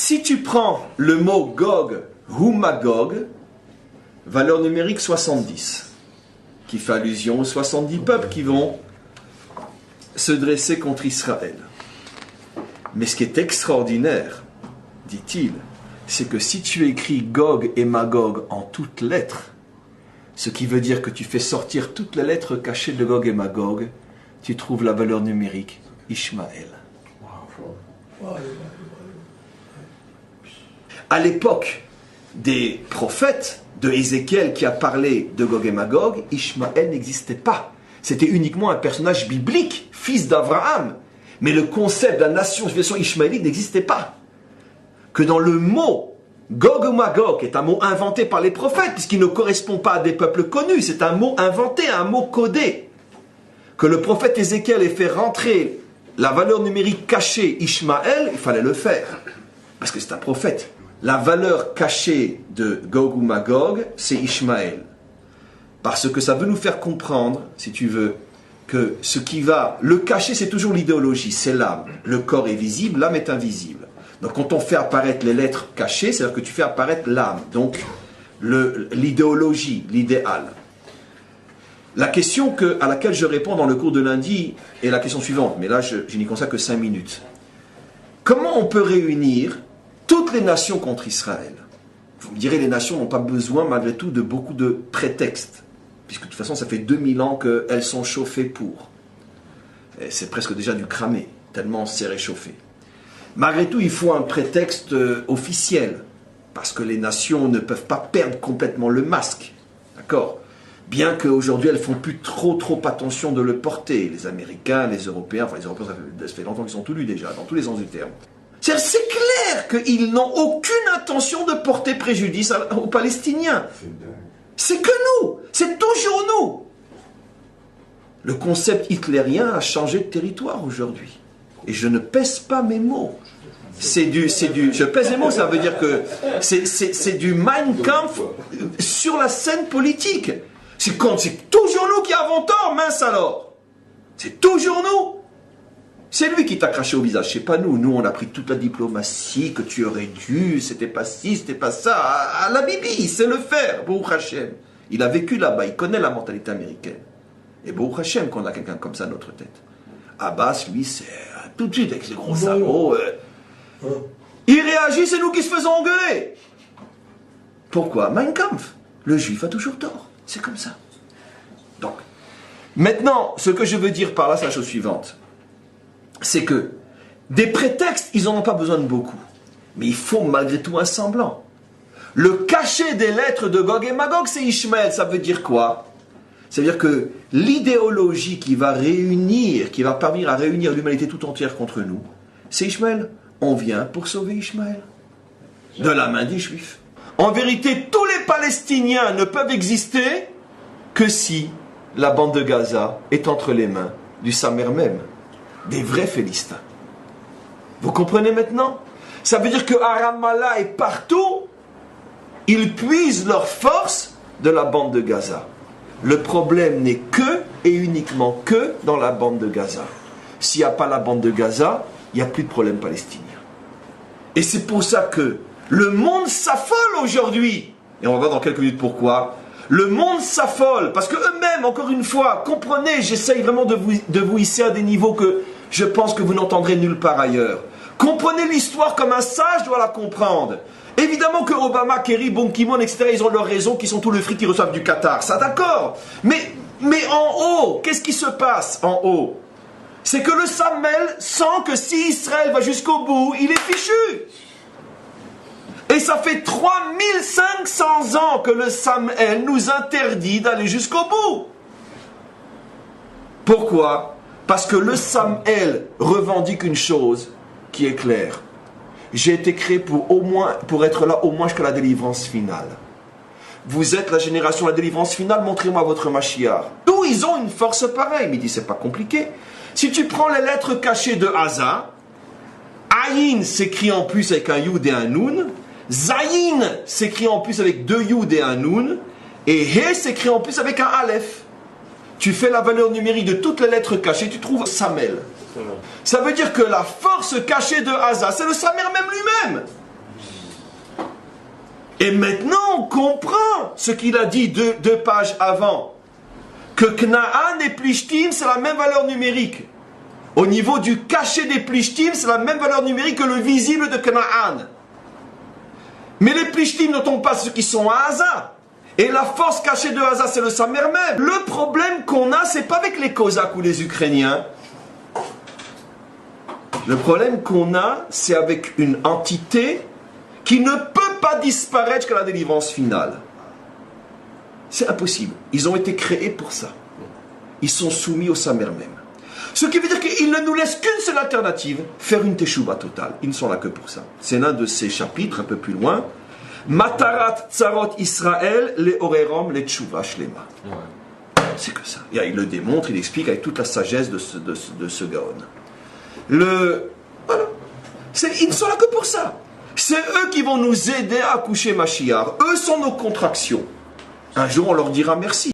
Si tu prends le mot Gog ou Magog, valeur numérique 70, qui fait allusion aux 70 peuples qui vont se dresser contre Israël. Mais ce qui est extraordinaire, dit-il, c'est que si tu écris Gog et Magog en toutes lettres, ce qui veut dire que tu fais sortir toutes les lettres cachées de Gog et Magog, tu trouves la valeur numérique Ishmaël. À l'époque des prophètes, de Ézéchiel qui a parlé de Gog et Magog, Ishmaël n'existait pas. C'était uniquement un personnage biblique, fils d'Abraham. Mais le concept de la nation ishmaélite n'existait pas. Que dans le mot Gog ou Magog, qui est un mot inventé par les prophètes, puisqu'il ne correspond pas à des peuples connus, c'est un mot inventé, un mot codé. Que le prophète Ézéchiel ait fait rentrer la valeur numérique cachée Ishmaël, il fallait le faire. Parce que c'est un prophète. La valeur cachée de Gog ou Magog, c'est Ishmaël. Parce que ça veut nous faire comprendre, si tu veux, que ce qui va... Le caché, c'est toujours l'idéologie, c'est l'âme. Le corps est visible, l'âme est invisible. Donc quand on fait apparaître les lettres cachées, c'est-à-dire que tu fais apparaître l'âme. Donc l'idéologie, l'idéal. La question à laquelle je réponds dans le cours de lundi est la question suivante, mais là je n'y consacre que 5 minutes. Comment on peut réunir toutes les nations contre Israël? Vous me direz, les nations n'ont pas besoin malgré tout de beaucoup de prétextes, puisque de toute façon ça fait 2000 ans qu'elles sont chauffées pour. Et c'est presque déjà du cramé, tellement c'est réchauffé. Malgré tout, il faut un prétexte officiel, parce que les nations ne peuvent pas perdre complètement le masque. D'accord? Bien qu'aujourd'hui, elles font plus trop attention de le porter. Les Américains, les Européens, enfin les Européens, ça fait longtemps qu'ils sont tout lus déjà, dans tous les sens du terme. C'est clair qu'ils n'ont aucune intention de porter préjudice aux Palestiniens. C'est que nous, c'est toujours nous. Le concept hitlérien a changé de territoire aujourd'hui. Et je ne pèse pas mes mots. Je pèse mes mots, ça veut dire que c'est du Mein Kampf sur la scène politique. C'est toujours nous qui avons tort, mince alors. C'est toujours nous. C'est lui qui t'a craché au visage, c'est pas nous. Nous, on a pris toute la diplomatie que tu aurais dû, c'était pas ci, c'était pas ça. À la Bibi, il sait le faire, Baruch Hashem. Il a vécu là-bas, il connaît la mentalité américaine. Et Baruch Hashem qu'on a quelqu'un comme ça à notre tête. Abbas, lui, c'est tout de suite avec ses gros sabots. Il réagit, c'est nous qui se faisons engueuler. Pourquoi? Mein Kampf. Le juif a toujours tort. C'est comme ça. Donc, maintenant, ce que je veux dire par là, c'est la chose suivante. C'est que des prétextes, ils n'en ont pas besoin de beaucoup. Mais il faut malgré tout un semblant. Le cachet des lettres de Gog et Magog, c'est Ishmaël. Ça veut dire quoi? C'est-à-dire que l'idéologie qui va parvenir à réunir l'humanité tout entière contre nous, c'est Ishmaël. On vient pour sauver Ishmaël de la main des Juifs. En vérité, tous les Palestiniens ne peuvent exister que si la bande de Gaza est entre les mains du Samer même, des vrais Philistins. Vous comprenez maintenant? Ça veut dire que Ramallah et partout, ils puisent leur force de la bande de Gaza. Le problème n'est que et uniquement que dans la bande de Gaza. S'il n'y a pas la bande de Gaza, il n'y a plus de problème palestinien. Et c'est pour ça que le monde s'affole aujourd'hui. Et on va voir dans quelques minutes pourquoi. Le monde s'affole, parce que eux-mêmes, encore une fois, comprenez, j'essaye vraiment de vous hisser à des niveaux que je pense que vous n'entendrez nulle part ailleurs. Comprenez l'histoire comme un sage doit la comprendre. Évidemment que Obama, Kerry, Ban Ki-moon, etc., ils ont leurs raisons qui sont tout le fric qu'ils reçoivent du Qatar. Ça, d'accord. Mais en haut, qu'est-ce qui se passe en haut? C'est que le Samuel sent que si Israël va jusqu'au bout, il est fichu. Et ça fait 3500 ans que le Samuel nous interdit d'aller jusqu'au bout. Pourquoi? Parce que le Samuel revendique une chose qui est claire. J'ai été créé pour être là au moins jusqu'à la délivrance finale. Vous êtes la génération de la délivrance finale, montrez-moi votre Mashiach. D'où ils ont une force pareille. Mais il dit, c'est pas compliqué. Si tu prends les lettres cachées de Haza, Ayin s'écrit en plus avec un Yud et un Nun, Zayin s'écrit en plus avec 2 Yud et un Nun, et He s'écrit en plus avec un Aleph. Tu fais la valeur numérique de toutes les lettres cachées, tu trouves Samel. Ça veut dire que la force cachée de Haza, c'est le Samer même lui-même. Et maintenant, on comprend ce qu'il a dit deux pages avant. Que Knaan et Plishtim, c'est la même valeur numérique. Au niveau du cachet des Plishtim, c'est la même valeur numérique que le visible de Knaan. Mais les Plishtim ne tombent pas ceux qui sont à Haza. Et la force cachée de Haza, c'est le Samer même. Le problème qu'on a, c'est pas avec les Cosaques ou les Ukrainiens. Le problème qu'on a, c'est avec une entité qui ne peut pas disparaître jusqu'à la délivrance finale. C'est impossible. Ils ont été créés pour ça. Ils sont soumis au Samer même. Ce qui veut dire qu'ils ne nous laissent qu'une seule alternative, faire une teshuva totale. Ils ne sont là que pour ça. C'est l'un de ces chapitres, un peu plus loin. Matarat tsarot Israël, les orerom, les teshuva shlema. C'est que ça. Et il le démontre, il explique avec toute la sagesse de ce Gaon. Voilà. Ils ne sont là que pour ça. C'est eux qui vont nous aider à accoucher Mashiach. Eux sont nos contractions. Un jour, on leur dira merci.